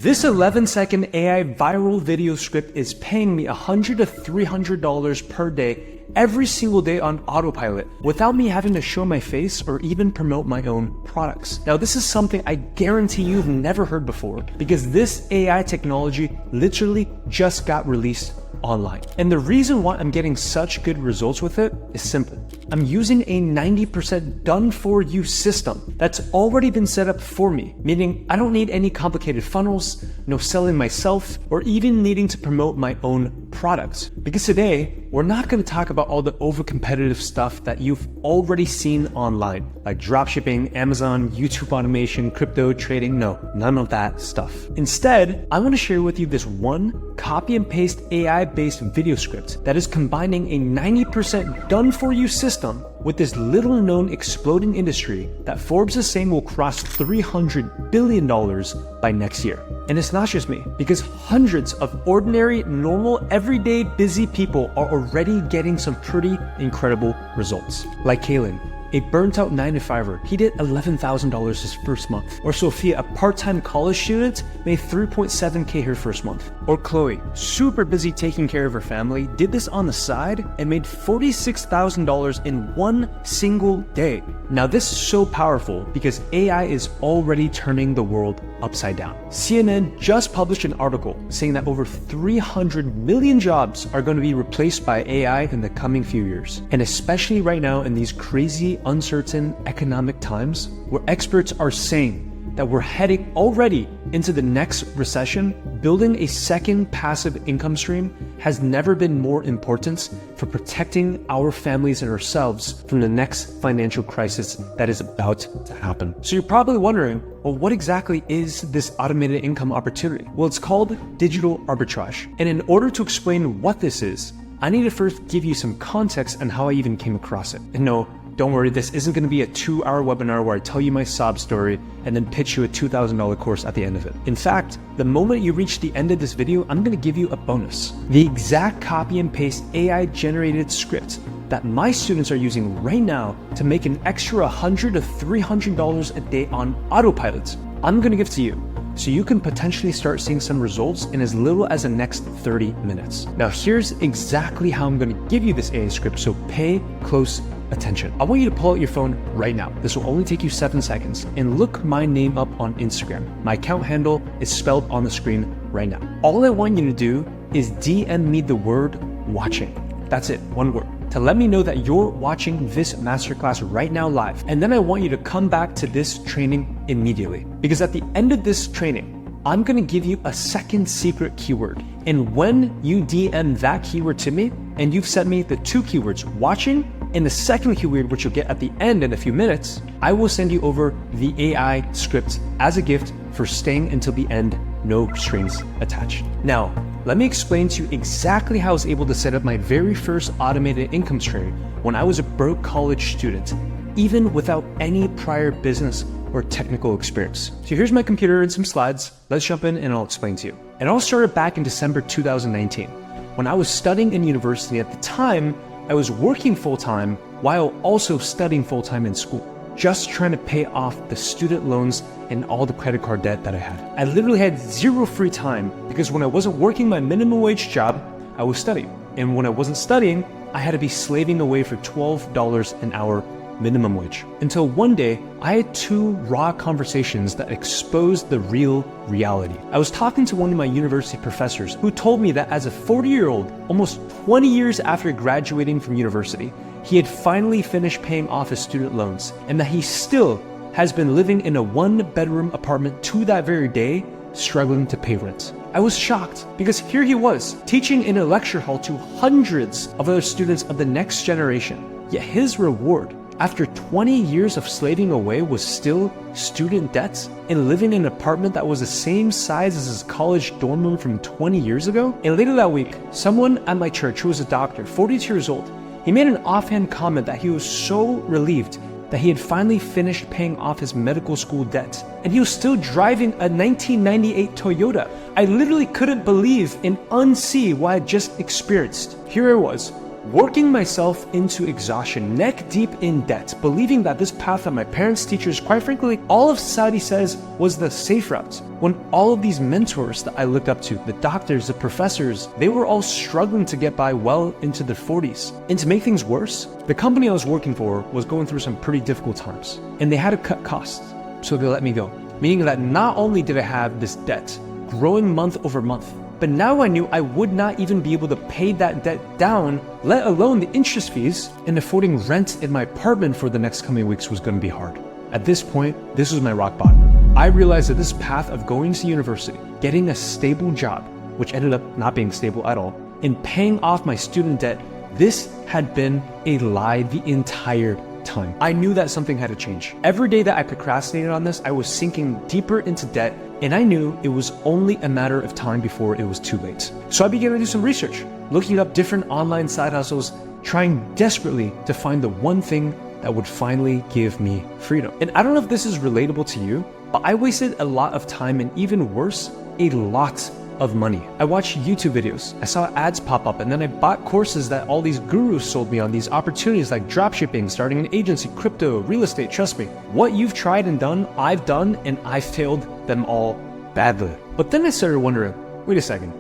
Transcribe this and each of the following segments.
This 11-second AI viral video script is paying me $100 to $300 per day every single day on autopilot without me having to show my face or even promote my own products. Now, this is something I guarantee you've never heard before because this AI technology literally just got released online. And the reason why I'm getting such good results with it is simple. I'm using a 90% done for you system that's already been set up for me, meaning I don't need any complicated funnels, no selling myself, or even needing to promote my own products. Because today, we're not going to talk about all the over-competitive stuff that you've already seen online, like dropshipping, Amazon, YouTube automation, crypto trading. No, none of that stuff. Instead, I want to share with you this one copy and paste AI-based video script that is combining a 90% done for you system with this little known exploding industry that Forbes is saying will cross $300 billion by next year. And it's not just me, because hundreds of ordinary, normal, everyday, busy people are already getting some pretty incredible results. Like Kalen, a burnt out 9-to-5er, he did $11,000 his first month. Or Sophia, a part-time college student, made $3.7K her first month. Or Chloe, super busy taking care of her family, did this on the side and made $46,000 in one single day. Now this is so powerful because AI is already turning the world upside down. CNN just published an article saying that over 300 million jobs are going to be replaced by AI in the coming few years. And especially right now in these crazy, uncertain economic times where experts are saying that we're heading already into the next recession, building a second passive income stream has never been more important for protecting our families and ourselves from the next financial crisis that is about to happen. So you're probably wondering, well, what exactly is this automated income opportunity? Well, it's called digital arbitrage. And in order to explain what this is, I need to first give you some context on how I even came across it. And no, don't worry, this isn't going to be a 2-hour webinar where I tell you my sob story and then pitch you a $2,000 course at the end of it. In fact, the moment you reach the end of this video, I'm going to give you a bonus. The exact copy and paste AI generated script that my students are using right now to make an extra $100 to $300 a day on autopilot, I'm going to give to you, so you can potentially start seeing some results in as little as the next 30 minutes. Now here's exactly how I'm going to give you this AI script, so pay close attention. I want you to pull out your phone right now. This will only take you 7 seconds, and look my name up on Instagram. My account handle is spelled on the screen right now. All I want you to do is DM me the word watching. That's it, one word, to let me know that you're watching this masterclass right now live. And then I want you to come back to this training immediately, because at the end of this training, I'm gonna give you a second secret keyword. And when you DM that keyword to me, and you've sent me the 2 keywords, watching and the second keyword, which you'll get at the end in a few minutes, I will send you over the AI script as a gift for staying until the end, no strings attached. Now, let me explain to you exactly how I was able to set up my very first automated income stream when I was a broke college student, even without any prior business or technical experience. So here's my computer and some slides. Let's jump in and I'll explain to you. It all started back in December 2019 when I was studying in university. At the time, I was working full-time while also studying full-time in school, just trying to pay off the student loans and all the credit card debt that I had. I literally had zero free time because when I wasn't working my minimum wage job, I was studying. And when I wasn't studying, I had to be slaving away for $12 an hour minimum wage. Until one day, I had 2 raw conversations that exposed the real reality. I was talking to one of my university professors who told me that as a 40-year-old, almost 20 years after graduating from university, he had finally finished paying off his student loans, and that he still has been living in a 1-bedroom apartment to that very day, struggling to pay rent. I was shocked because here he was, teaching in a lecture hall to hundreds of other students of the next generation, yet his reward after 20 years of slaving away was still student debts and living in an apartment that was the same size as his college dorm room from 20 years ago. And later that week, someone at my church who was a doctor, 42 years old, he made an offhand comment that he was so relieved that he had finally finished paying off his medical school debt, and he was still driving a 1998 Toyota. I literally couldn't believe and unsee what I just experienced. Here I was, working myself into exhaustion, neck deep in debt, believing that this path that my parents, teachers, quite frankly, all of society says was the safe route. When all of these mentors that I looked up to, the doctors, the professors, they were all struggling to get by well into their 40s. And to make things worse, the company I was working for was going through some pretty difficult times, and they had to cut costs, so they let me go. Meaning that not only did I have this debt growing month over month, but now I knew I would not even be able to pay that debt down, let alone the interest fees, and affording rent in my apartment for the next coming weeks was going to be hard. At this point, this was my rock bottom. I realized that this path of going to university, getting a stable job, which ended up not being stable at all, and paying off my student debt, this had been a lie the entire time. I knew that something had to change. Every day that I procrastinated on this, I was sinking deeper into debt, and I knew it was only a matter of time before it was too late. So I began to do some research, looking up different online side hustles, trying desperately to find the one thing that would finally give me freedom. And I don't know if this is relatable to you, but I wasted a lot of time, and even worse, a lot of money. I watched YouTube videos, I saw ads pop up, and then I bought courses that all these gurus sold me on, these opportunities like dropshipping, starting an agency, crypto, real estate. Trust me, what you've tried and done, I've done, and I failed them all badly. But then I started wondering, wait a second,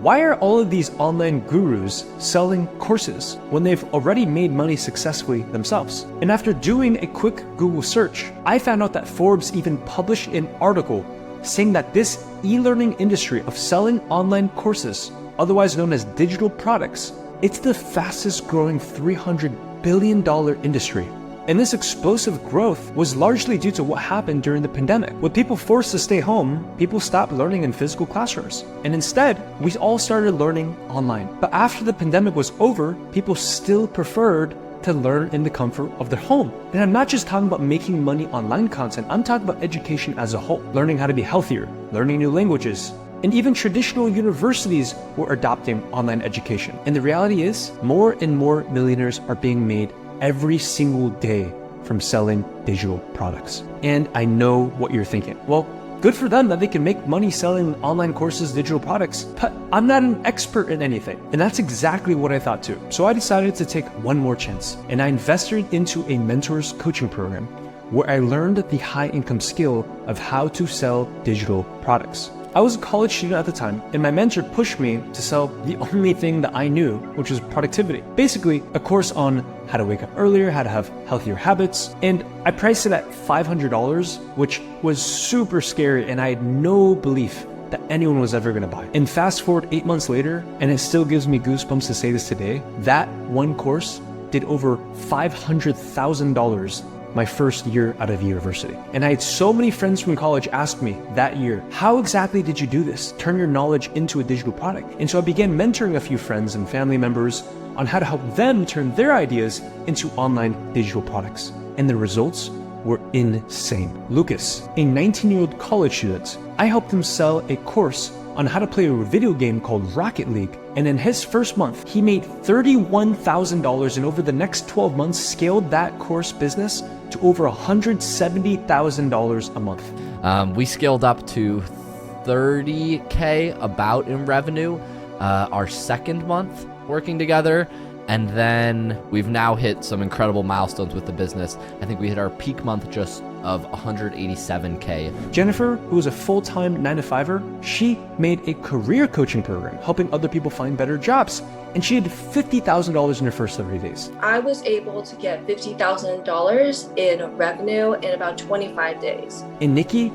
why are all of these online gurus selling courses when they've already made money successfully themselves? And after doing a quick Google search, I found out that Forbes even published an article saying that this e-learning industry of selling online courses, otherwise known as digital products, it's the fastest growing $300 billion industry. And this explosive growth was largely due to what happened during the pandemic. With people forced to stay home, people stopped learning in physical classrooms. And instead, we all started learning online. But after the pandemic was over, people still preferred to learn in the comfort of their home. And I'm not just talking about making money online content, I'm talking about education as a whole. Learning how to be healthier, learning new languages, and even traditional universities were adopting online education. And the reality is, more and more millionaires are being made every single day from selling digital products. And I know what you're thinking. Well, good for them that they can make money selling online courses, digital products, but I'm not an expert in anything. And that's exactly what I thought too. So I decided to take one more chance, and I invested into a mentor's coaching program where I learned the high income skill of how to sell digital products. I was a college student at the time, and my mentor pushed me to sell the only thing that I knew, which was productivity. Basically, a course on how to wake up earlier, how to have healthier habits, and I priced it at $500, which was super scary, and I had no belief that anyone was ever gonna buy. And fast forward 8 months later, and it still gives me goosebumps to say this today, that one course did over $500,000 my first year out of university. And I had so many friends from college ask me that year, how exactly did you do this? Turn your knowledge into a digital product. And so I began mentoring a few friends and family members on how to help them turn their ideas into online digital products. And the results were insane. Lucas, a 19-year-old college student, I helped him sell a course on how to play a video game called Rocket League. And in his first month, he made $31,000, and over the next 12 months scaled that course business to over $170,000 a month. We scaled up to 30K about in revenue our second month working together. And then we've now hit some incredible milestones with the business. I think we hit our peak month just of 187K. Jennifer, who was a full-time 9-to-5er, she made a career coaching program helping other people find better jobs. And she had $50,000 in her first 30 days. I was able to get $50,000 in revenue in about 25 days. And Nikki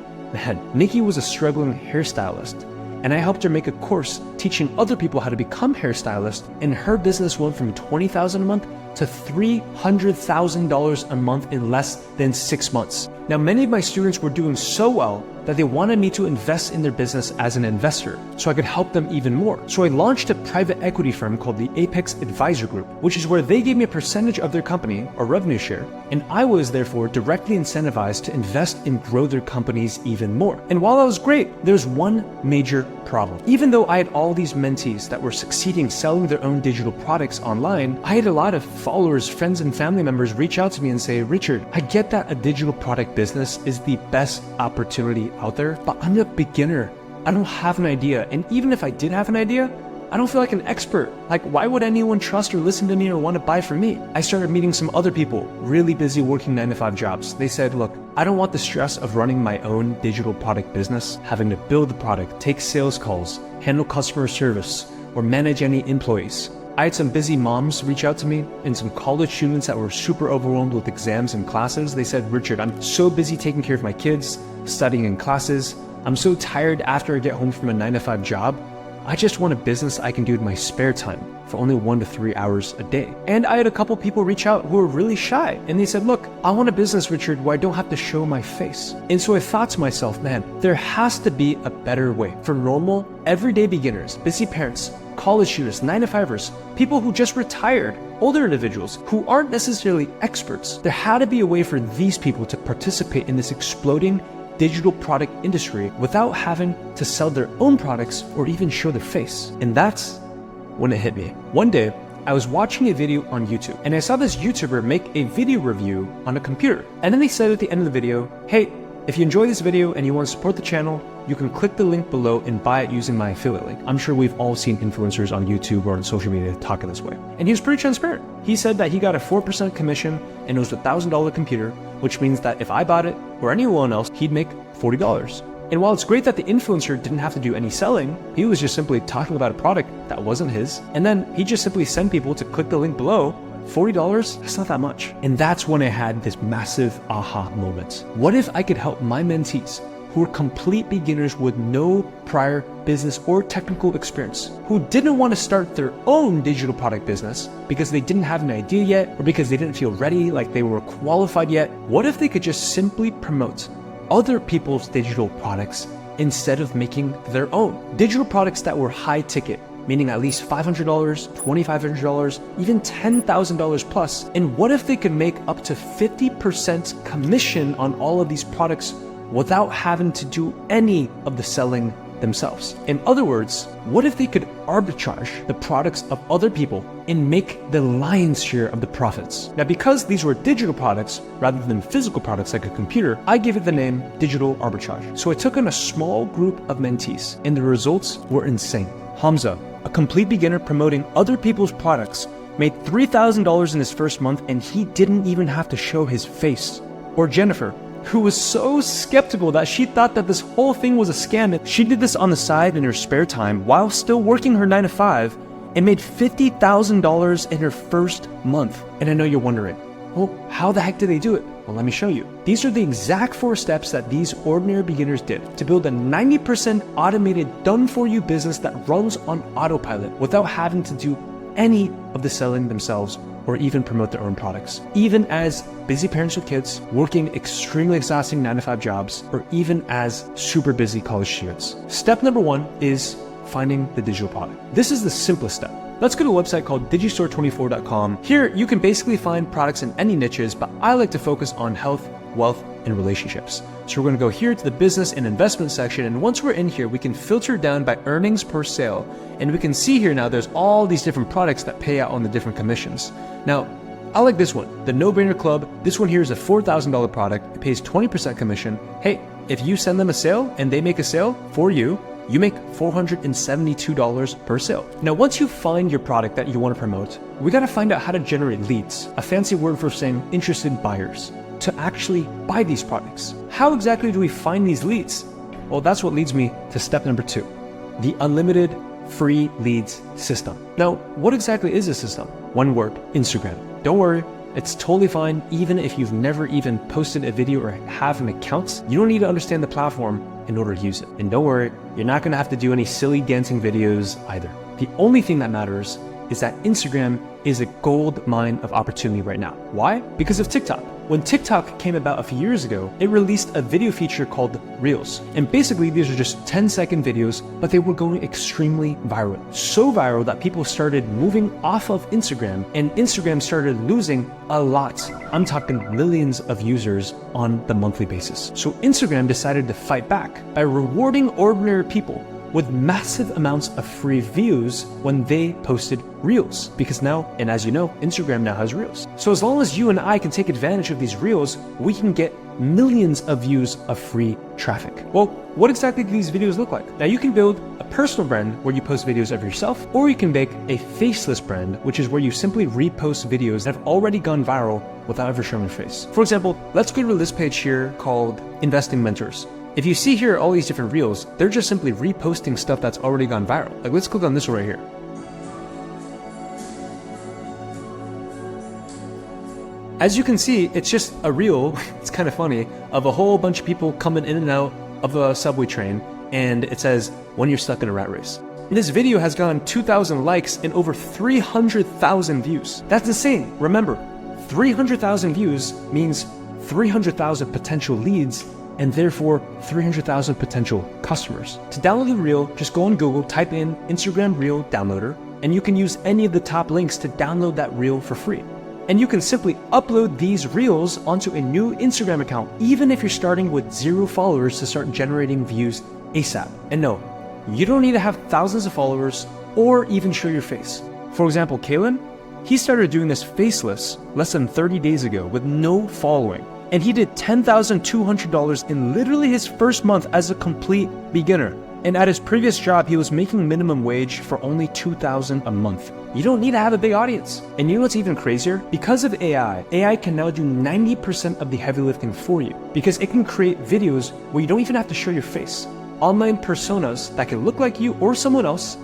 was a struggling hairstylist. And I helped her make a course teaching other people how to become hairstylists, and her business went from $20,000 a month to $300,000 a month in less than 6 months. Now, many of my students were doing so well that they wanted me to invest in their business as an investor so I could help them even more. So I launched a private equity firm called the Apex Advisor Group, which is where they gave me a percentage of their company or revenue share, and I was therefore directly incentivized to invest and grow their companies even more. And while that was great, there's one major problem. Even though I had all these mentees that were succeeding selling their own digital products online, I had a lot of followers, friends, and family members reach out to me and say, Richard, I get that a digital product business is the best opportunity out there, but I'm a beginner. I don't have an idea. And even if I did have an idea, I don't feel like an expert. Like, why would anyone trust or listen to me or want to buy from me? I started meeting some other people, really busy working 9-to-5 jobs. They said, look, I don't want the stress of running my own digital product business, having to build the product, take sales calls, handle customer service, or manage any employees. I had some busy moms reach out to me and some college students that were super overwhelmed with exams and classes. They said, Richard, I'm so busy taking care of my kids, studying in classes. I'm so tired after I get home from a 9-to-5 job. I just want a business I can do in my spare time for only 1 to 3 hours a day. And I had a couple people reach out who were really shy. And they said, look, I want a business, Richard, where I don't have to show my face. And so I thought to myself, man, there has to be a better way for normal, everyday beginners, busy parents, college students, 9-to-5ers, people who just retired, older individuals who aren't necessarily experts. There had to be a way for these people to participate in this exploding digital product industry without having to sell their own products or even show their face. And that's when it hit me. One day, I was watching a video on YouTube and I saw this YouTuber make a video review on a computer. And then they said at the end of the video, hey, if you enjoy this video and you want to support the channel, you can click the link below and buy it using my affiliate link. I'm sure we've all seen influencers on YouTube or on social media talking this way. And he was pretty transparent. He said that he got a 4% commission and it was a $1,000 computer, which means that if I bought it or anyone else, he'd make $40. And while it's great that the influencer didn't have to do any selling, he was just simply talking about a product that wasn't his. And then he just simply sent people to click the link below. $40, that's not that much. And that's when I had this massive aha moment. What if I could help my mentees who are complete beginners with no prior business or technical experience, who didn't want to start their own digital product business because they didn't have an idea yet or because they didn't feel ready, like they were qualified yet? What if they could just simply promote other people's digital products instead of making their own? Digital products that were high ticket, meaning at least $500, $2,500, even $10,000 plus. And what if they could make up to 50% commission on all of these products without having to do any of the selling themselves? In other words, what if they could arbitrage the products of other people and make the lion's share of the profits? Now, because these were digital products rather than physical products like a computer, I gave it the name digital arbitrage. So I took on a small group of mentees and the results were insane. Hamza, a complete beginner promoting other people's products, made $3,000 in his first month and he didn't even have to show his face. Or Jennifer, who was so skeptical that she thought that this whole thing was a scam. She did this on the side in her spare time while still working her 9-to-5 and made $50,000 in her first month. And I know you're wondering, well, how the heck did they do it? Well, let me show you. These are the exact 4 steps that these ordinary beginners did to build a 90% automated, done-for-you business that runs on autopilot without having to do any of the selling themselves or even promote their own products. Even as busy parents with kids, working extremely exhausting 9-to-5 jobs, or even as super busy college students. Step number 1 is finding the digital product. This is the simplest step. Let's go to a website called digistore24.com. Here, you can basically find products in any niches, but I like to focus on health, wealth, and relationships. So we're gonna go here to the business and investment section, and once we're in here, we can filter down by earnings per sale, and we can see here now there's all these different products that pay out on the different commissions. Now, I like this one, the No Brainer Club. This one here is a $4,000 product. It pays 20% commission. Hey, if you send them a sale and they make a sale for you, you make $472 per sale. Now, once you find your product that you want to promote, we got to find out how to generate leads, a fancy word for saying interested buyers, to actually buy these products. How exactly do we find these leads? Well, that's what leads me to step number 2, the unlimited free leads system. Now, what exactly is this system? One word, Instagram. Don't worry, it's totally fine even if you've never even posted a video or have an account. You don't need to understand the platform in order to use it. And don't worry, you're not gonna have to do any silly dancing videos either. The only thing that matters is that Instagram is a gold mine of opportunity right now. Why? Because of TikTok. When TikTok came about a few years ago, it released a video feature called Reels. And basically, these are just 10-second videos, but they were going extremely viral. So viral that people started moving off of Instagram, and Instagram started losing a lot. I'm talking millions of users on the monthly basis. So Instagram decided to fight back by rewarding ordinary people with massive amounts of free views when they posted Reels. Because now, and as you know, Instagram now has Reels. So as long as you and I can take advantage of these Reels, we can get millions of views of free traffic. Well, what exactly do these videos look like? Now you can build a personal brand where you post videos of yourself, or you can make a faceless brand, which is where you simply repost videos that have already gone viral without ever showing your face. For example, let's go to this page here called Investing Mentors. If you see here all these different Reels, they're just simply reposting stuff that's already gone viral. Like let's click on this one right here. As you can see, it's just a reel, it's kind of funny, of a whole bunch of people coming in and out of a subway train, and it says, when you're stuck in a rat race. This video has gotten 2,000 likes and over 300,000 views. That's insane. Remember, 300,000 views means 300,000 potential leads, and therefore 300,000 potential customers. To download the reel, just go on Google, type in Instagram Reel Downloader, and you can use any of the top links to download that reel for free. And you can simply upload these reels onto a new Instagram account, even if you're starting with 0 followers, to start generating views ASAP. And no, you don't need to have thousands of followers or even show your face. For example, Kalen, he started doing this faceless less than 30 days ago with no following. And he did $10,200 in literally his first month as a complete beginner. And at his previous job, he was making minimum wage for only $2,000 a month. You don't need to have a big audience. And you know what's even crazier? Because of AI can now do 90% of the heavy lifting for you, because it can create videos where you don't even have to show your face. Online personas that can look like you or someone else,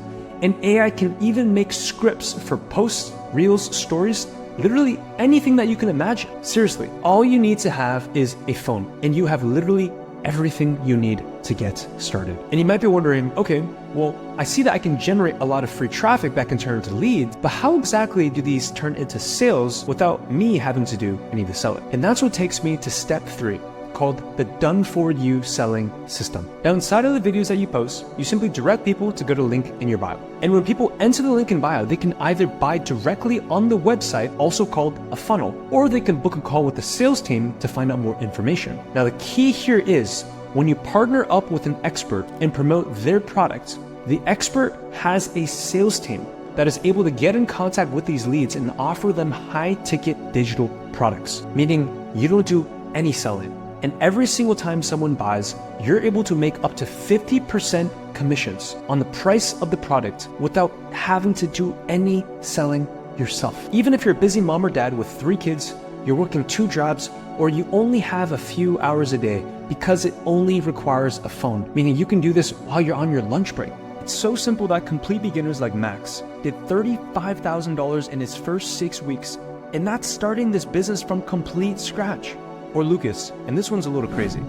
and AI can even make scripts for posts, reels, stories, literally anything that you can imagine. Seriously, all you need to have is a phone, and you have literally everything you need to get started. And you might be wondering, okay, well, I see that I can generate a lot of free traffic that can turn into leads, but how exactly do these turn into sales without me having to do any of the selling? And that's what takes me to step 3, called the done for you selling system. Now inside of the videos that you post, you simply direct people to go to the link in your bio. And when people enter the link in bio, they can either buy directly on the website, also called a funnel, or they can book a call with the sales team to find out more information. Now the key here is, when you partner up with an expert and promote their product, the expert has a sales team that is able to get in contact with these leads and offer them high ticket digital products, meaning you don't do any selling. And every single time someone buys, you're able to make up to 50% commissions on the price of the product without having to do any selling yourself. Even if you're a busy mom or dad with 3 kids, you're working 2 jobs, or you only have a few hours a day, because it only requires a phone, meaning you can do this while you're on your lunch break. It's so simple that complete beginners like Max did $35,000 in his first 6 weeks, and that's starting this business from complete scratch. Or Lucas, and this one's a little crazy.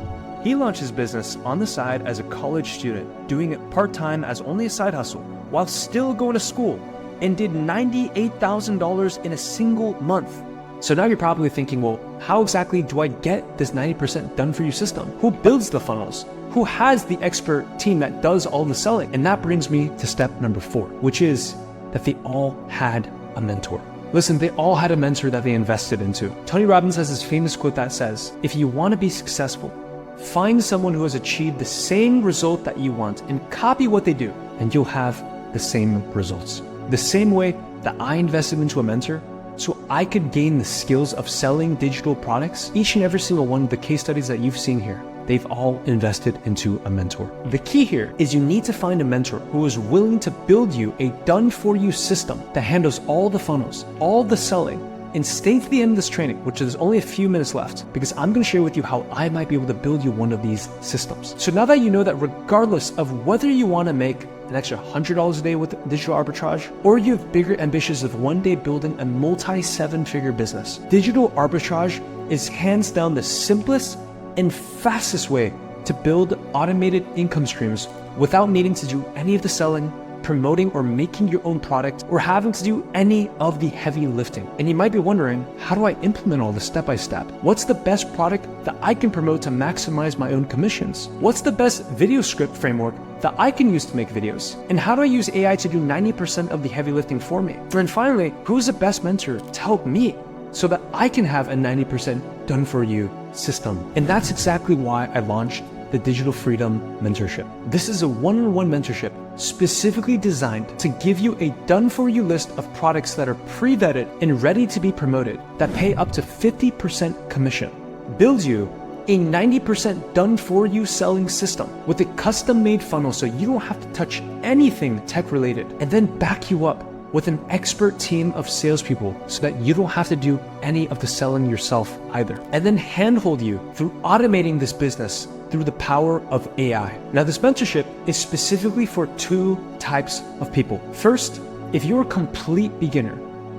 He launched his business on the side as a college student, doing it part-time as only a side hustle, while still going to school, and did $98,000 in a single month. So now you're probably thinking, well, how exactly do I get this 90% done for you system? Who builds the funnels? Who has the expert team that does all the selling? And that brings me to step number 4, which is that they all had a mentor. Listen, they all had a mentor that they invested into. Tony Robbins has this famous quote that says, if you want to be successful, find someone who has achieved the same result that you want and copy what they do, and you'll have the same results. The same way that I invested into a mentor, so I could gain the skills of selling digital products, each and every single one of the case studies that you've seen here, they've all invested into a mentor. The key here is you need to find a mentor who is willing to build you a done-for-you system that handles all the funnels, all the selling, and stay to the end of this training, which is only a few minutes left, because I'm going to share with you how I might be able to build you one of these systems. So now that you know that regardless of whether you want to make an extra $100 a day with digital arbitrage, or you have bigger ambitions of one day building a multi-7-figure business, digital arbitrage is hands down the simplest and fastest way to build automated income streams without needing to do any of the selling, promoting, or making your own product, or having to do any of the heavy lifting. And you might be wondering, how do I implement all this step by step? What's the best product that I can promote to maximize my own commissions? What's the best video script framework that I can use to make videos? And how do I use AI to do 90% of the heavy lifting for me? And finally, who's the best mentor to help me so that I can have a 90% done for you system? And that's exactly why I launched the Digital Freedom Mentorship. This is a one-on-one mentorship specifically designed to give you a done-for-you list of products that are pre-vetted and ready to be promoted that pay up to 50% commission. Build you a 90% done-for-you selling system with a custom-made funnel so you don't have to touch anything tech-related, and then back you up with an expert team of salespeople so that you don't have to do any of the selling yourself either. And then handhold you through automating this business through the power of AI. Now, this mentorship is specifically for two types of people. First, if you're a complete beginner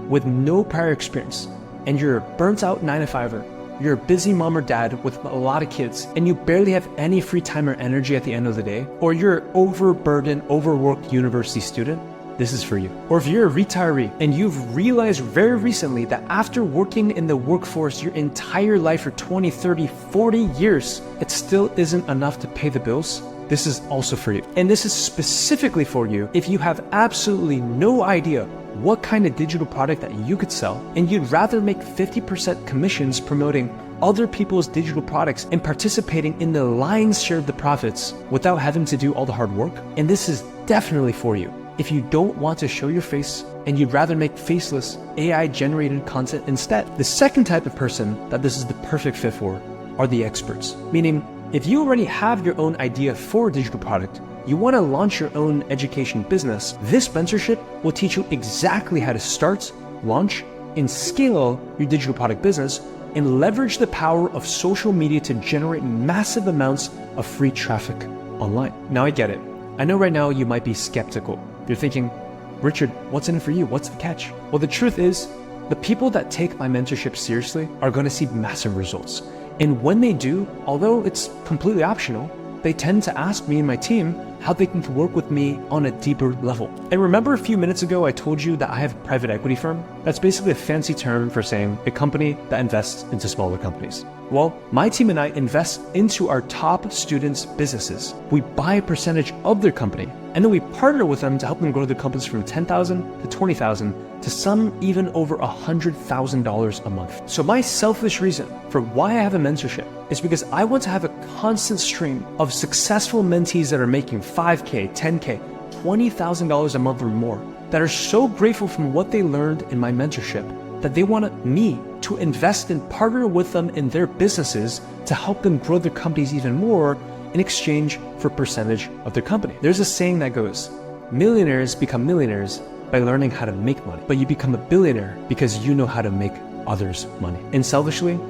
with no prior experience and you're a burnt out 9-to-5er, you're a busy mom or dad with a lot of kids and you barely have any free time or energy at the end of the day, or you're an overburdened, overworked university student, this is for you. Or if you're a retiree and you've realized very recently that after working in the workforce your entire life for 20, 30, 40 years, it still isn't enough to pay the bills, this is also for you. And this is specifically for you if you have absolutely no idea what kind of digital product that you could sell, and you'd rather make 50% commissions promoting other people's digital products and participating in the lion's share of the profits without having to do all the hard work. And this is definitely for you if you don't want to show your face and you'd rather make faceless AI-generated content instead. The second type of person that this is the perfect fit for are the experts, meaning if you already have your own idea for a digital product, you want to launch your own education business, this mentorship will teach you exactly how to start, launch, and scale your digital product business and leverage the power of social media to generate massive amounts of free traffic online. Now I get it. I know right now you might be skeptical. You're thinking, Richard, what's in it for you? What's the catch? Well, the truth is, the people that take my mentorship seriously are going to see massive results. And when they do, although it's completely optional, they tend to ask me and my team how they can work with me on a deeper level. And remember a few minutes ago I told you that I have a private equity firm? That's basically a fancy term for saying a company that invests into smaller companies. Well, my team and I invest into our top students' businesses. We buy a percentage of their company, and then we partner with them to help them grow their companies from $10,000 to $20,000 to some even over $100,000 a month. So my selfish reason for why I have a mentorship is because I want to have a constant stream of successful mentees that are making $5K, $10K, $20,000 a month or more, that are so grateful from what they learned in my mentorship that they want me to invest and partner with them in their businesses to help them grow their companies even more in exchange for a percentage of their company. There's a saying that goes, millionaires become millionaires by learning how to make money, but you become a billionaire because you know how to make others money. And selfishly,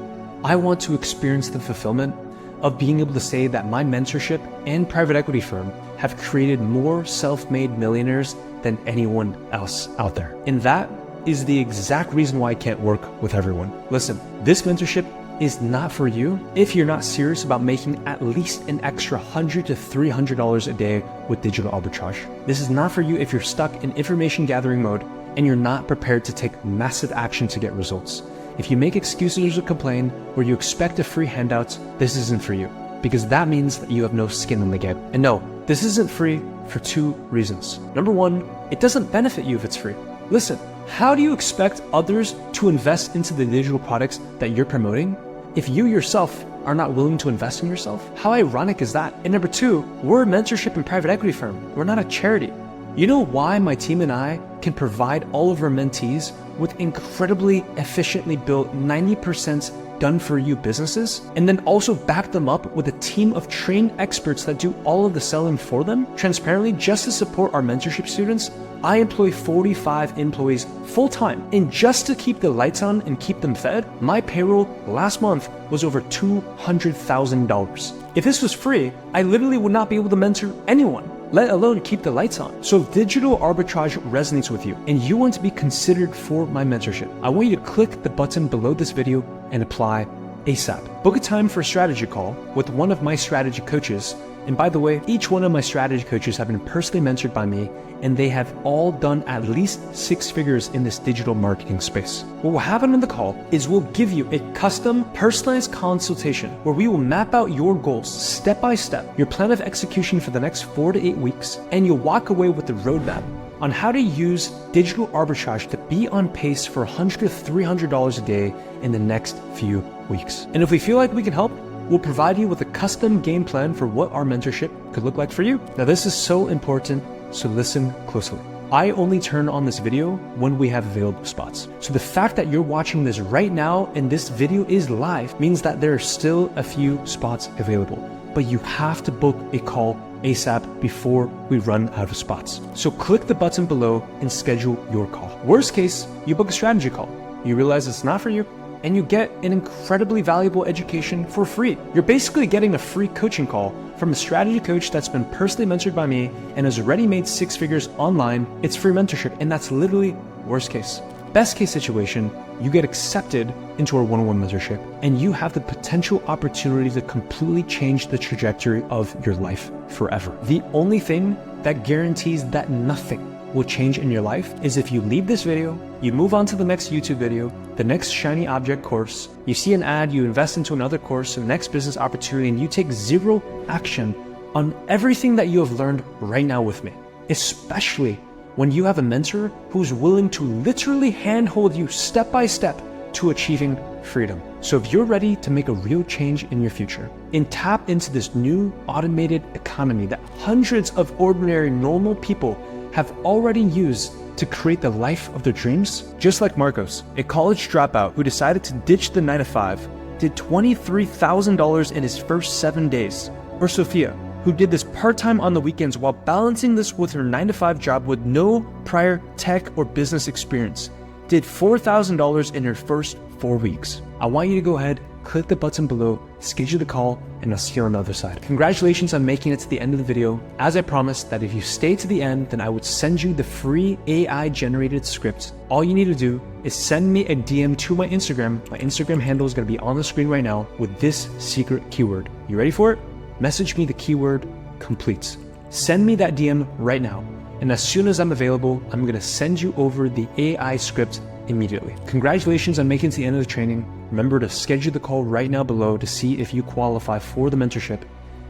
I want to experience the fulfillment of being able to say that my mentorship and private equity firm have created more self-made millionaires than anyone else out there. And that is the exact reason why I can't work with everyone. Listen, this mentorship is not for you if you're not serious about making at least an extra $100 to $300 a day with digital arbitrage. This is not for you if you're stuck in information gathering mode and you're not prepared to take massive action to get results. If you make excuses or complain or you expect a free handout, this isn't for you, because that means that you have no skin in the game. And no, this isn't free for two reasons. Number one, it doesn't benefit you if it's free. Listen, how do you expect others to invest into the digital products that you're promoting if you yourself are not willing to invest in yourself? How ironic is that? And number two, we're a mentorship and private equity firm. We're not a charity. You know why my team and I can provide all of our mentees with incredibly efficiently built 90% done-for-you businesses, and then also back them up with a team of trained experts that do all of the selling for them? Transparently, just to support our mentorship students, I employ 45 employees full-time, and just to keep the lights on and keep them fed, my payroll last month was over $200,000. If this was free, I literally would not be able to mentor anyone, let alone keep the lights on. So if digital arbitrage resonates with you and you want to be considered for my mentorship, I want you to click the button below this video and apply ASAP. Book a time for a strategy call with one of my strategy coaches. And by the way, each one of my strategy coaches have been personally mentored by me, and they have all done at least 6 figures in this digital marketing space. What will happen in the call is we'll give you a custom personalized consultation where we will map out your goals step by step, your plan of execution for the next 4 to 8 weeks, and you'll walk away with the roadmap on how to use digital arbitrage to be on pace for $100 to $300 a day in the next few weeks. And if we feel like we can help, we'll provide you with a custom game plan for what our mentorship could look like for you. Now, this is so important, so listen closely. I only turn on this video when we have available spots. So the fact that you're watching this right now and this video is live means that there are still a few spots available, but you have to book a call ASAP before we run out of spots. So click the button below and schedule your call. Worst case, you book a strategy call. You realize it's not for you, and you get an incredibly valuable education for free. You're basically getting a free coaching call from a strategy coach that's been personally mentored by me and has already made 6 figures online. It's free mentorship, and that's literally worst case. Best case situation, you get accepted into our one-on-one mentorship, and you have the potential opportunity to completely change the trajectory of your life forever. The only thing that guarantees that nothing will change in your life is if you leave this video, you move on to the next YouTube video, the next shiny object course, you see an ad, you invest into another course, the next business opportunity, and you take zero action on everything that you have learned right now with me, especially when you have a mentor who's willing to literally handhold you step by step to achieving freedom. So if you're ready to make a real change in your future and tap into this new automated economy that hundreds of ordinary normal people have already used to create the life of their dreams, just like Marcos, a college dropout who decided to ditch the 9-to-5, did $23,000 in his first 7 days, or Sophia, who did this part-time on the weekends while balancing this with her 9-to-5 job with no prior tech or business experience, did $4,000 in her first 4 weeks. I want you to go ahead, click the button below, schedule the call, and I'll see you on the other side. Congratulations on making it to the end of the video. As I promised that if you stay to the end, then I would send you the free AI generated script. All you need to do is send me a DM to my Instagram. My Instagram handle is gonna be on the screen right now with this secret keyword. You ready for it? Message me the keyword complete. Send me that DM right now. And as soon as I'm available, I'm gonna send you over the AI script immediately. Congratulations on making it to the end of the training. Remember to schedule the call right now below to see if you qualify for the mentorship,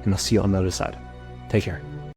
and I'll see you on the other side. Take care.